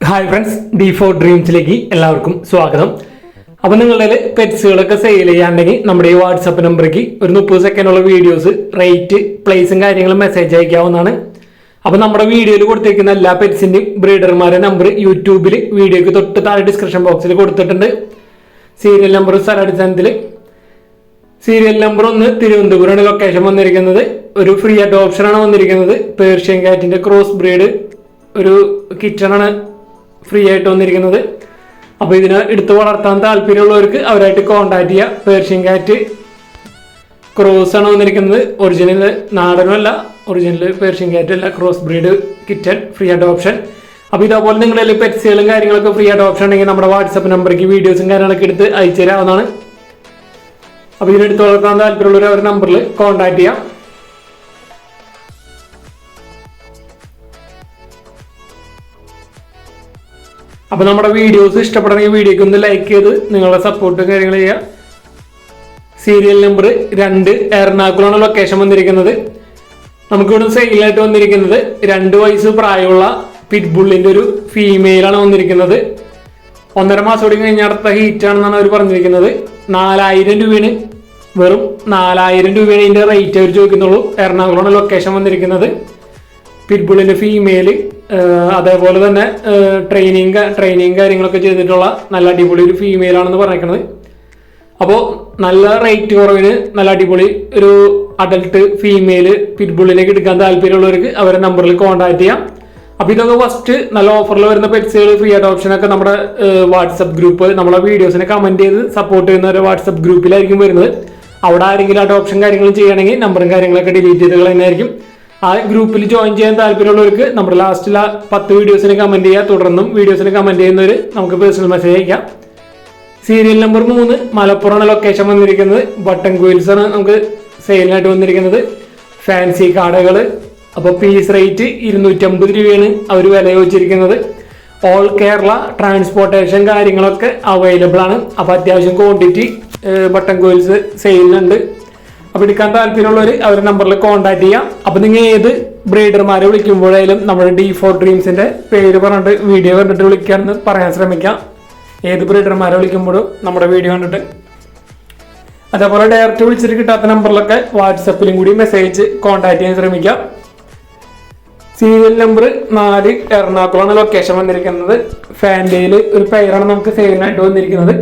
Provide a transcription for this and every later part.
Hi friends, D4 ഡ്രീംസിലേക്ക് എല്ലാവർക്കും സ്വാഗതം. അപ്പോൾ നിങ്ങളുടെ പെറ്റ്സുകളൊക്കെ സെയിൽ ചെയ്യാണ്ടെങ്കിൽ നമ്മുടെ ഈ വാട്സപ്പ് നമ്പറേക്ക് ഒരു 30 സെക്കൻഡുള്ള വീഡിയോസ്, റേറ്റ്, പ്ലേസും കാര്യങ്ങളും മെസ്സേജ് അയക്കാവുന്നതാണ്. അപ്പോൾ നമ്മുടെ വീഡിയോയിൽ കൊടുത്തിരിക്കുന്ന എല്ലാ പെറ്റ്സിൻ്റെയും ബ്രീഡർമാരുടെ നമ്പർ യൂട്യൂബിൽ വീഡിയോയ്ക്ക് തൊട്ട് താഴെ ഡിസ്ക്രിപ്ഷൻ ബോക്സിൽ കൊടുത്തിട്ടുണ്ട്. സീരിയൽ നമ്പർ സ്ഥലടിസ്ഥാനത്തിൽ സീരിയൽ നമ്പർ 1 തിരുവനന്തപുരമാണ് ലൊക്കേഷൻ വന്നിരിക്കുന്നത്. ഒരു ഫ്രീ അഡോപ്ഷനാണ് വന്നിരിക്കുന്നത്. പേർഷ്യൻ കാറ്റിൻ്റെ ക്രോസ് ബ്രീഡ് ഒരു കിച്ചണാണ് ഫ്രീ ആയിട്ട് വന്നിരിക്കുന്നത്. അപ്പോൾ ഇതിനെ എടുത്ത് വളർത്താൻ താല്പര്യമുള്ളവർക്ക് അവരായിട്ട് കോൺടാക്ട് ചെയ്യുക. പേർഷ്യൻ കാറ്റ് ക്രോസ് ആണ് വന്നിരിക്കുന്നത്. ഒറിജിനൽ നാടനും അല്ല, ഒറിജിനൽ പേർഷ്യൻ കാറ്റ് അല്ല, cross breed kitchen free adoption. അപ്പോൾ ഇതേപോലെ നിങ്ങളുടെ പെറ്റ്സുകളും കാര്യങ്ങളൊക്കെ ഫ്രീ അഡോപ്ഷൻ ഉണ്ടെങ്കിൽ നമ്മുടെ വാട്സപ്പ് നമ്പറേക്ക് വീഡിയോസും കാര്യങ്ങളൊക്കെ എടുത്ത് അയച്ചു തരാവുന്നതാണ്. അപ്പോൾ ഇതിനെടുത്ത് വളർത്താൻ താല്പര്യമുള്ളവർ അവരുടെ നമ്പറിൽ കോൺടാക്ട് ചെയ്യാം. അപ്പോൾ നമ്മുടെ വീഡിയോസ് ഇഷ്ടപ്പെടണമെങ്കിൽ വീഡിയോക്ക് ഒന്ന് ലൈക്ക് ചെയ്ത് നിങ്ങളുടെ സപ്പോർട്ടും കാര്യങ്ങൾ ചെയ്യുക. സീരിയൽ നമ്പർ 2 എറണാകുളമാണ് ലൊക്കേഷൻ വന്നിരിക്കുന്നത്. നമുക്കിവിടെ സെയിലായിട്ട് വന്നിരിക്കുന്നത് 2 വയസ്സ് പ്രായമുള്ള പിറ്റ്ബുള്ളിൻ്റെ ഒരു ഫീമെയിലാണ് വന്നിരിക്കുന്നത്. 1.5 മാസം കൂടി കഴിഞ്ഞ അടുത്ത ഹീറ്റാണെന്നാണ് അവർ പറഞ്ഞിരിക്കുന്നത്. 4000 രൂപയാണ്, വെറും 4000 രൂപയാണ് ഇതിൻ്റെ റേറ്റ് അവർ ചോദിക്കുന്നുള്ളൂ. എറണാകുളമാണ് ലൊക്കേഷൻ വന്നിരിക്കുന്നത്. പിറ്റ്ബുള്ളിൻ്റെ ഫീമെയിൽ, അതേപോലെ തന്നെ ട്രെയിനിങ് കാര്യങ്ങളൊക്കെ ചെയ്തിട്ടുള്ള നല്ല അടിപൊളി ഒരു ഫീമെയിലാണെന്ന് പറഞ്ഞിരിക്കുന്നത്. അപ്പോൾ നല്ല റേറ്റ് കുറവിന് നല്ല അടിപൊളി ഒരു അഡൽട്ട് ഫീമെയിൽ പിറ്റ്ബുള്ളിലേക്ക് എടുക്കാൻ താല്പര്യമുള്ളവർക്ക് അവരുടെ നമ്പറിൽ കോൺടാക്ട് ചെയ്യാം. അപ്പോൾ ഇതൊക്കെ ഫസ്റ്റ് നല്ല ഓഫറിൽ വരുന്ന പെറ്റ്സുകൾ ഫ്രീ അഡോപ്ഷനൊക്കെ നമ്മുടെ വാട്സപ്പ് ഗ്രൂപ്പ്, നമ്മളെ വീഡിയോസിനെ കമൻറ്റ് ചെയ്ത് സപ്പോർട്ട് ചെയ്യുന്ന ഒരു വാട്സപ്പ് ഗ്രൂപ്പിലായിരിക്കും വരുന്നത്. അവിടെ ആരെങ്കിലും അഡോപ്ഷൻ കാര്യങ്ങളും ചെയ്യണമെങ്കിൽ നമ്പറും കാര്യങ്ങളൊക്കെ ഡിലീറ്റ് ചെയ്ത് കളയുന്നതായിരിക്കും. ആ ഗ്രൂപ്പിൽ ജോയിൻ ചെയ്യാൻ താല്പര്യമുള്ളവർക്ക് നമ്മുടെ ലാസ്റ്റിലെ 10 വീഡിയോസിന് കമൻറ്റ് ചെയ്യുക. തുടർന്നും വീഡിയോസിന് കമൻറ്റ് ചെയ്യുന്നവർ നമുക്ക് പേഴ്സണൽ മെസ്സേജ് അയക്കാം. സീരിയൽ നമ്പർ 3 മലപ്പുറമാണ് ലൊക്കേഷൻ വന്നിരിക്കുന്നത്. ബട്ടൺ കുയിൽസ് ആണ് നമുക്ക് സെയിലിനായിട്ട് വന്നിരിക്കുന്നത്. ഫാൻസി കാടകൾ. അപ്പോൾ പീസ് റേറ്റ് 250 രൂപയാണ് അവർ വില ചോദിച്ചിരിക്കുന്നത്. ഓൾ കേരള ട്രാൻസ്പോർട്ടേഷൻ കാര്യങ്ങളൊക്കെ അവൈലബിൾ ആണ്. അപ്പോൾ അത്യാവശ്യം ക്വാണ്ടിറ്റി ബട്ടൺ കുയിൽസ് സെയിലിനുണ്ട്. അപ്പോൾ എടുക്കാൻ താല്പര്യമുള്ളവർ അവരുടെ നമ്പറിൽ കോൺടാക്ട് ചെയ്യാം. അപ്പോൾ നിങ്ങൾ ഏത് ബ്രീഡർമാരെ വിളിക്കുമ്പോഴായാലും നമ്മുടെ D4 ഡ്രീംസിൻ്റെ പേര് പറഞ്ഞിട്ട് വീഡിയോ കണ്ടിട്ട് വിളിക്കാമെന്ന് പറയാൻ ശ്രമിക്കാം. ഏത് ബ്രീഡർമാരെ വിളിക്കുമ്പോഴും നമ്മുടെ വീഡിയോ കണ്ടിട്ട്. അതേപോലെ ഡയറക്റ്റ് വിളിച്ചിട്ട് കിട്ടാത്ത നമ്പറിലൊക്കെ വാട്സപ്പിലും കൂടി മെസ്സേജ് കോൺടാക്ട് ചെയ്യാൻ ശ്രമിക്കാം. സീരിയൽ നമ്പർ 4 എറണാകുളമാണ് ലൊക്കേഷൻ വന്നിരിക്കുന്നത്. ഫാൻഡയിൽ ഒരു പെയറാണ് നമുക്ക് സെയിലിനായിട്ട് വന്നിരിക്കുന്നത്.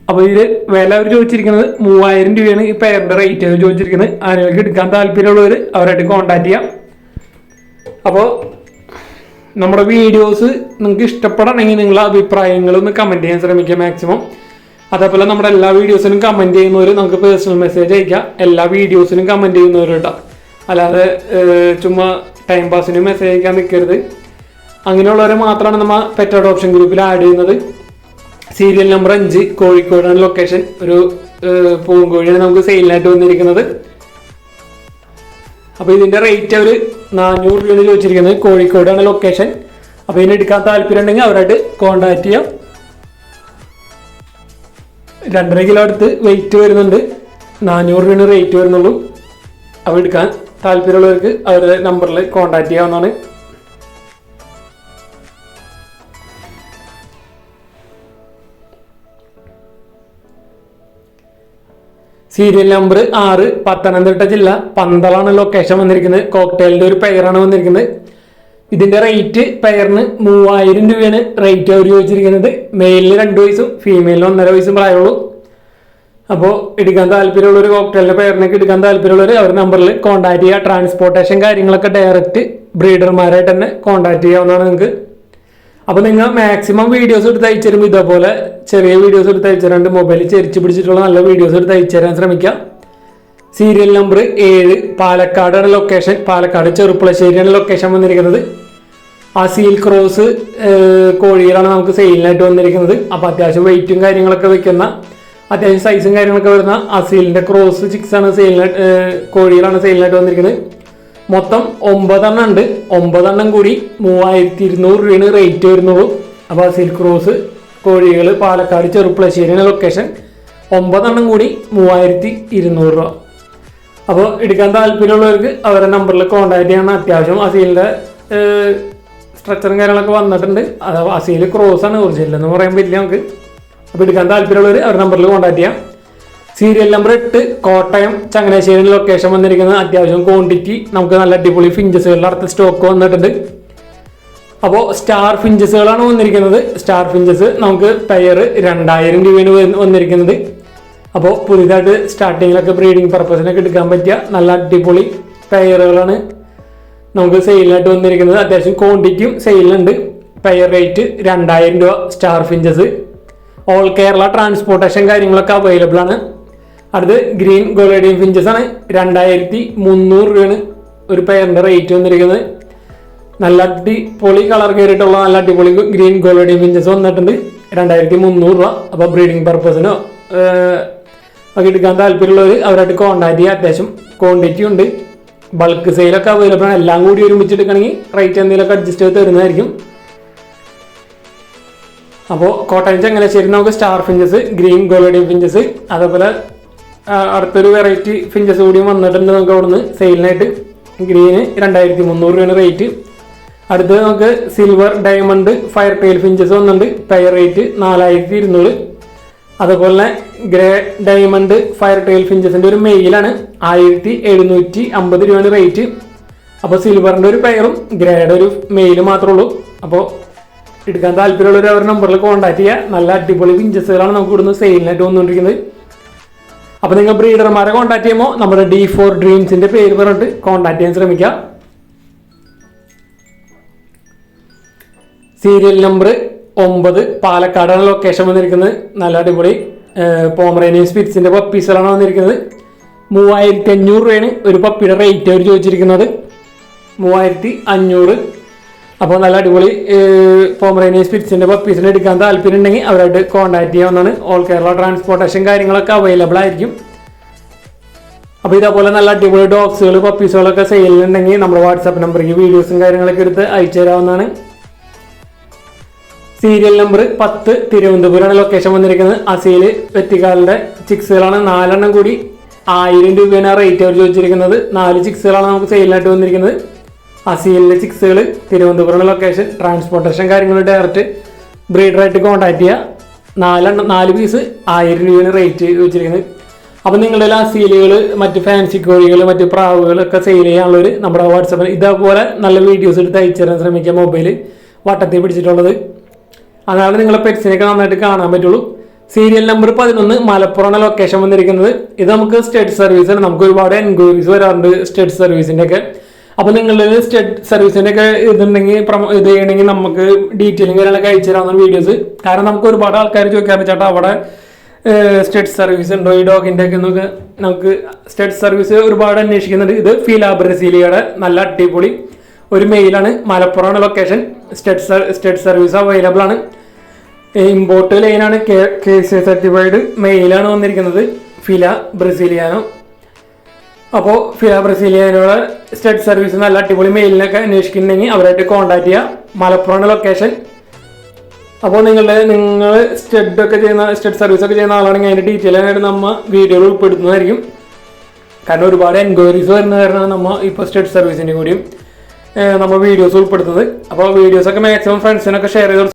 അപ്പോൾ ഇതിൽ വില അവർ ചോദിച്ചിരിക്കുന്നത് 3000 രൂപയാണ് ഈ പെയറിൻ്റെ റേറ്റ് അവർ ചോദിച്ചിരിക്കുന്നത്. ആരെങ്കിലും എടുക്കാൻ താല്പര്യമുള്ളവർ അവരായിട്ട് കോൺടാക്ട് ചെയ്യാം. അപ്പോൾ നമ്മുടെ വീഡിയോസ് നിങ്ങൾക്ക് ഇഷ്ടപ്പെടണമെങ്കിൽ നിങ്ങളുടെ അഭിപ്രായങ്ങളൊന്ന് കമൻറ്റ് ചെയ്യാൻ ശ്രമിക്കുക മാക്സിമം. അതേപോലെ നമ്മുടെ എല്ലാ വീഡിയോസിനും കമൻറ്റ് ചെയ്യുന്നവർ നമുക്ക് പേഴ്സണൽ മെസ്സേജ് അയക്കാം. എല്ലാ വീഡിയോസിനും കമൻറ്റ് ചെയ്യുന്നവർ കേട്ടോ, അല്ലാതെ ചുമ്മാ ടൈം പാസിന് മെസ്സേജ് അയക്കാൻ നിൽക്കരുത്. അങ്ങനെയുള്ളവരെ മാത്രമാണ് നമ്മൾ പെറ്റ് അഡോപ്ഷൻ ഗ്രൂപ്പിൽ ആഡ് ചെയ്യുന്നത്. സീരിയൽ നമ്പർ 5 കോഴിക്കോടാണ് ലൊക്കേഷൻ. ഒരു പൂങ്കോഴിയാണ് നമുക്ക് സെയിലിനായിട്ട് വന്നിരിക്കുന്നത്. അപ്പോൾ ഇതിൻ്റെ റേറ്റ് അവർ 400 രൂപയാണ് ചോദിച്ചിരിക്കുന്നത്. കോഴിക്കോടാണ് ലൊക്കേഷൻ. അപ്പോൾ ഇതിന് എടുക്കാൻ താല്പര്യം ഉണ്ടെങ്കിൽ അവരായിട്ട് കോൺടാക്ട് ചെയ്യാം. 2.5 കിലോ അടുത്ത് വെയിറ്റ് വരുന്നുണ്ട്. 400 രൂപയാണ് റേറ്റ് വരുന്നുള്ളൂ. അപ്പോൾ എടുക്കാൻ താല്പര്യമുള്ളവർക്ക് അവരുടെ നമ്പറിൽ കോൺടാക്ട് ചെയ്യാവുന്നതാണ്. സീരിയൽ നമ്പർ 6 പത്തനംതിട്ട ജില്ല പന്തളാണ് ലൊക്കേഷൻ വന്നിരിക്കുന്നത്. കോക്ടെയിലിൻ്റെ ഒരു പെയറാണ് വന്നിരിക്കുന്നത്. ഇതിൻ്റെ റേറ്റ് പെയറിന് 3000 രൂപയാണ് റേറ്റ് അവർ ചോദിച്ചിരിക്കുന്നത്. മെയിലിന് 2 വയസ്സും ഫീമെയിലിന് 1.5 വയസ്സും പ്രായമുള്ളൂ. അപ്പോൾ എടുക്കാൻ താല്പര്യമുള്ളവർ, കോക്ടെയിലിൻ്റെ പെയറിനൊക്കെ എടുക്കാൻ താല്പര്യമുള്ളവർ അവരുടെ നമ്പറിൽ കോൺടാക്ട് ചെയ്യുക. ട്രാൻസ്പോർട്ടേഷൻ കാര്യങ്ങളൊക്കെ ഡയറക്റ്റ് ബ്രീഡർമാരായിട്ട് തന്നെ കോൺടാക്ട് ചെയ്യാവുന്നതാണ് നിങ്ങൾക്ക്. അപ്പോൾ നിങ്ങൾ മാക്സിമം വീഡിയോസ് എടുത്ത് അയച്ചു തരുമ്പോൾ ഇതേപോലെ ചെറിയ വീഡിയോസ് എടുത്ത് അയച്ചു തരാണ്ട് മൊബൈലിൽ ചെരിച്ച് പിടിച്ചിട്ടുള്ള നല്ല വീഡിയോസ് എടുത്ത് അയച്ചു തരാൻ ശ്രമിക്കാം. സീരിയൽ നമ്പർ 7 പാലക്കാടാണ് ലൊക്കേഷൻ. പാലക്കാട് ചെറുപ്പുളശ്ശേരിയാണ് ലൊക്കേഷൻ വന്നിരിക്കുന്നത്. ആ സീൽ ക്രോസ് കോഴികളാണ് നമുക്ക് സെയിലിനായിട്ട് വന്നിരിക്കുന്നത്. അപ്പോൾ അത്യാവശ്യം വെയിറ്റും കാര്യങ്ങളൊക്കെ വെക്കുന്ന, അത്യാവശ്യം സൈസും കാര്യങ്ങളൊക്കെ വരുന്ന ആ സീലിൻ്റെ ക്രോസ് ചിക്സാണ് സെയിലിനായിട്ട്, കോഴികളാണ് സെയിലിനായിട്ട് വന്നിരിക്കുന്നത്. മൊത്തം 9 എണ്ണം ഉണ്ട്. 9 എണ്ണം കൂടി 3200 രൂപയാണ് റേറ്റ് വരുന്നുള്ളൂ. അപ്പോൾ സിൽക്ക് ക്രോസ് കോഴികൾ പാലക്കാട് ചെറുപ്പുളശ്ശേരിയാണ് ലൊക്കേഷൻ. 9 എണ്ണം കൂടി 3200 രൂപ. അപ്പോൾ എടുക്കാൻ താല്പര്യമുള്ളവർക്ക് അവരുടെ നമ്പറിൽ കോൺടാക്ട് ചെയ്യണം. അത്യാവശ്യം അസീലിൻ്റെ സ്ട്രക്ചറും കാര്യങ്ങളൊക്കെ വന്നിട്ടുണ്ട്. അത് അസീൽ ക്രോസ് ആണ്, ഒറിജിനൽ എന്ന് പറയാൻ പറ്റില്ല നമുക്ക്. അപ്പോൾ എടുക്കാൻ താല്പര്യമുള്ളവർ അവരുടെ നമ്പറിൽ കോൺടാക്ട് ചെയ്യാം. Serial number 8 Kottayam Changanassery location വന്നിരിക്കുന്നത്. അത്യാവശ്യം ക്വാണ്ടിറ്റി നമുക്ക് നല്ല അടിപൊളി ഫിഞ്ചസുകളുടെ അടുത്ത സ്റ്റോക്ക് വന്നിട്ടുണ്ട്. അപ്പോൾ സ്റ്റാർ ഫിഞ്ചസുകളാണ് വന്നിരിക്കുന്നത്. സ്റ്റാർ ഫിഞ്ചസ് നമുക്ക് പെയർ 2000 രൂപയാണ് വന്നിരിക്കുന്നത്. അപ്പോൾ പുതിയതായിട്ട് സ്റ്റാർട്ടിങ്ങിലൊക്കെ ബ്രീഡിങ് പർപ്പസിനൊക്കെ എടുക്കാൻ പറ്റിയ നല്ല അടിപൊളി പെയറുകളാണ് നമുക്ക് സെയിലിനായിട്ട് വന്നിരിക്കുന്നത്. അത്യാവശ്യം ക്വാണ്ടിറ്റിയും സെയിലുണ്ട്. പെയർ റേറ്റ് 2000 രൂപ star finches. All Kerala transportation കാര്യങ്ങളൊക്കെ അവൈലബിൾ ആണ്. അടുത്ത് ഗ്രീൻ ഗോൾഡിയൻ ഫിഞ്ചസ് ആണ്. 2300 രൂപയാണ് ഒരു പെയറിൻ്റെ റേറ്റ് വന്നിരിക്കുന്നത്. നല്ല അടിപൊളി കളർ കയറിയിട്ടുള്ള നല്ല അടിപൊളി ഗ്രീൻ ഗോൾഡിയൻ ഫിഞ്ചസ് വന്നിട്ടുണ്ട്. 2300 രൂപ. അപ്പോൾ ബ്രീഡിങ് പർപ്പസിനോ ഒക്കെ എടുക്കാൻ താല്പര്യമുള്ളവർ അവരായിട്ട് കോൺടാക്ട് ചെയ്യുക. അത്യാവശ്യം ക്വാണ്ടിറ്റി ഉണ്ട്. ബൾക്ക് സെയിലൊക്കെ അവൈലബിൾ ആണ്. എല്ലാം കൂടി ഒരുമിച്ച് എടുക്കണമെങ്കിൽ റേറ്റ് എന്തെങ്കിലുമൊക്കെ അഡ്ജസ്റ്റ് ചെയ്ത് തരുന്നതായിരിക്കും. അപ്പോൾ കോട്ടയം ചങ്ങനാശ്ശേരി നമുക്ക് സ്റ്റാർ ഫിഞ്ചസ്, ഗ്രീൻ ഗോൾഡിയൻ ഫിഞ്ചസ്, അതേപോലെ അടുത്തൊരു വെറൈറ്റി ഫിഞ്ചസ് കൂടിയും വന്നിട്ടുണ്ട് നമുക്ക് അവിടുന്ന് സെയിലിനായിട്ട്. ഗ്രീന് 2300 രൂപയാണ് റേറ്റ്. അടുത്ത് നമുക്ക് silver diamond firetail finches വന്നിട്ടുണ്ട്. Pair rate 4200. അതുപോലെ തന്നെ ഗ്രേ ഡയമണ്ട് ഫയർ ടെയിൽ ഫിഞ്ചസിൻ്റെ ഒരു മെയിലാണ് 1750 രൂപയാണ് റേറ്റ്. അപ്പോൾ സിൽവറിൻ്റെ ഒരു പെയറും ഗ്രേയുടെ ഒരു മെയിലും മാത്രമേ ഉള്ളൂ. അപ്പോൾ എടുക്കാൻ താല്പര്യമുള്ളവർ അവരുടെ നമ്പറിൽ കോൺടാക്ട് ചെയ്യുക. നല്ല അടിപൊളി ഫിഞ്ചസുകളാണ് നമുക്ക് ഇവിടുന്ന് സെയിലിനായിട്ട് വന്നുകൊണ്ടിരിക്കുന്നത്. അപ്പോൾ നിങ്ങൾ ബ്രീഡർമാരെ കോൺടാക്ട് ചെയ്യുമ്പോൾ നമ്മുടെ D4 ഡ്രീംസിൻ്റെ പേര് പറഞ്ഞിട്ട് കോൺടാക്ട് ചെയ്യാൻ ശ്രമിക്കുക. സീരിയൽ നമ്പർ 9 പാലക്കാടാണ് ലൊക്കേഷൻ വന്നിരിക്കുന്നത്. നല്ല അടിപൊളി പോമറേനിയൻ സ്പിറ്റ്സിൻ്റെ പപ്പീസുകളാണ് വന്നിരിക്കുന്നത്. 3500 രൂപയാണ് ഒരു പപ്പിയുടെ റേറ്റ് അവർ ചോദിച്ചിരിക്കുന്നത്. 3500. അപ്പോൾ നല്ല അടിപൊളി പോമറേനിയൻ സ്പിറ്റ്സിൻ്റെ പപ്പീസിനെ എടുക്കാൻ താല്പര്യം ഉണ്ടെങ്കിൽ അവരായിട്ട് കോൺടാക്ട് ചെയ്യാവുന്നതാണ്. ഓൾ കേരള ട്രാൻസ്പോർട്ടേഷൻ കാര്യങ്ങളൊക്കെ അവൈലബിൾ ആയിരിക്കും. അപ്പോൾ ഇതേപോലെ നല്ല അടിപൊളി ഡോഗ്സുകൾ പപ്പീസുകളൊക്കെ സെയിലുണ്ടെങ്കിൽ നമ്മുടെ വാട്സാപ്പ് നമ്പറിലേക്ക് വീഡിയോസും കാര്യങ്ങളൊക്കെ എടുത്ത് അയച്ചു തരാവുന്നതാണ്. സീരിയൽ നമ്പർ 10 തിരുവനന്തപുരമാണ് ലൊക്കേഷൻ വന്നിരിക്കുന്നത്. അസീൽ വെറ്റിക്കാലിൻ്റെ ചിക്സുകളാണ്. 4 എണ്ണം കൂടി 1000 രൂപയാണ് റേറ്റ് അവർ ചോദിച്ചിരിക്കുന്നത്. 4 ചിക്സുകളാണ് നമുക്ക് സെയിലിനായിട്ട് വന്നിരിക്കുന്നത്. അസീലിലെ ചിക്സുകൾ തിരുവനന്തപുരം ലൊക്കേഷൻ. ട്രാൻസ്പോർട്ടേഷൻ കാര്യങ്ങൾ ഡയറക്റ്റ് ബ്രീഡറായിട്ട് കോൺടാക്ട് ചെയ്യുക. 4 പീസ് 1000 രൂപയാണ് റേറ്റ് ചോദിച്ചിരിക്കുന്നത്. അപ്പോൾ നിങ്ങളുടെ അസീലുകൾ, മറ്റ് ഫാൻസി കോഴികൾ, മറ്റ് പ്രാവുകളൊക്കെ സെയിൽ ചെയ്യാനുള്ളവർ നമ്മുടെ വാട്സാപ്പിൽ ഇതേപോലെ നല്ല വീഡിയോസ് എടുത്ത് അയച്ചു തരാൻ ശ്രമിക്കുക. മൊബൈൽ വട്ടത്തിൽ പിടിച്ചിട്ടുള്ളത്, അതാണ് നിങ്ങളെ പെറ്റ്സിനെയൊക്കെ നന്നായിട്ട് കാണാൻ പറ്റുള്ളൂ. സീരിയൽ നമ്പർ 11 മലപ്പുറമാണ് ലൊക്കേഷൻ വന്നിരിക്കുന്നത്. ഇത് നമുക്ക് സ്റ്റേറ്റ് സർവീസാണ്. നമുക്ക് ഒരുപാട് എൻക്വയറീസ് വരാറുണ്ട് സ്റ്റേറ്റ് സർവീസിൻ്റെ ഒക്കെ. അപ്പോൾ നിങ്ങളുടെ സ്റ്റേറ്റ് സർവീസിൻ്റെ ഒക്കെ ഇതുണ്ടെങ്കിൽ ഇത് ചെയ്യണമെങ്കിൽ നമുക്ക് ഡീറ്റെയിലും കാര്യങ്ങളൊക്കെ അയച്ചു തരാവുന്ന വീഡിയോസ്. കാരണം നമുക്ക് ഒരുപാട് ആൾക്കാർ ചോദിക്കാറ് ചേട്ടാ അവിടെ സ്റ്റേറ്റ് സർവീസ് ഉണ്ടോ ഈ ഡോഗിൻ്റെ ഒക്കെ എന്നൊക്കെ. നമുക്ക് സ്റ്റേറ്റ് സർവീസ് ഒരുപാട് അന്വേഷിക്കുന്നുണ്ട്. ഇത് ഫില ബ്രസീലിയയുടെ നല്ല അടിപൊളി ഒരു മെയിലാണ്. മലപ്പുറമാണ് ലൊക്കേഷൻ. സ്റ്റേറ്റ് സർവീസ് അവൈലബിൾ ആണ്. ഇമ്പോർട്ട് ലൈനാണ്. KC സർട്ടിഫൈഡ് മെയിലാണ് വന്നിരിക്കുന്നത്. ഫില ബ്രസീലിയാനോ. അപ്പോൾ ഫില ബ്രസീലിയാനോടെ സ്റ്റേറ്റ് സർവീസ് നല്ല അടിപൊളി മെയിലിനൊക്കെ അന്വേഷിക്കുന്നുണ്ടെങ്കിൽ അവരായിട്ട് കോൺടാക്ട് ചെയ്യുക. മലപ്പുറമാണ് ലൊക്കേഷൻ. അപ്പോൾ നിങ്ങൾ സ്റ്റേറ്റ് സർവീസൊക്കെ ചെയ്യുന്ന ആളാണെങ്കിൽ അതിൻ്റെ ഡീറ്റെയിൽ ആയിട്ട് നമ്മൾ വീഡിയോയിൽ ഉൾപ്പെടുത്തുന്നതായിരിക്കും. കാരണം ഒരുപാട് എൻക്വയറീസ് വരുന്ന കാരണമാണ് നമ്മൾ ഇപ്പോൾ സ്റ്റേറ്റ് സർവീസിൻ്റെ കൂടിയും നമ്മൾ വീഡിയോസ് ഉൾപ്പെടുത്തുന്നത്. അപ്പോൾ വീഡിയോസൊക്കെ മാക്സിമം ഫ്രണ്ട്സിനൊക്കെ ഷെയർ ചെയ്ത്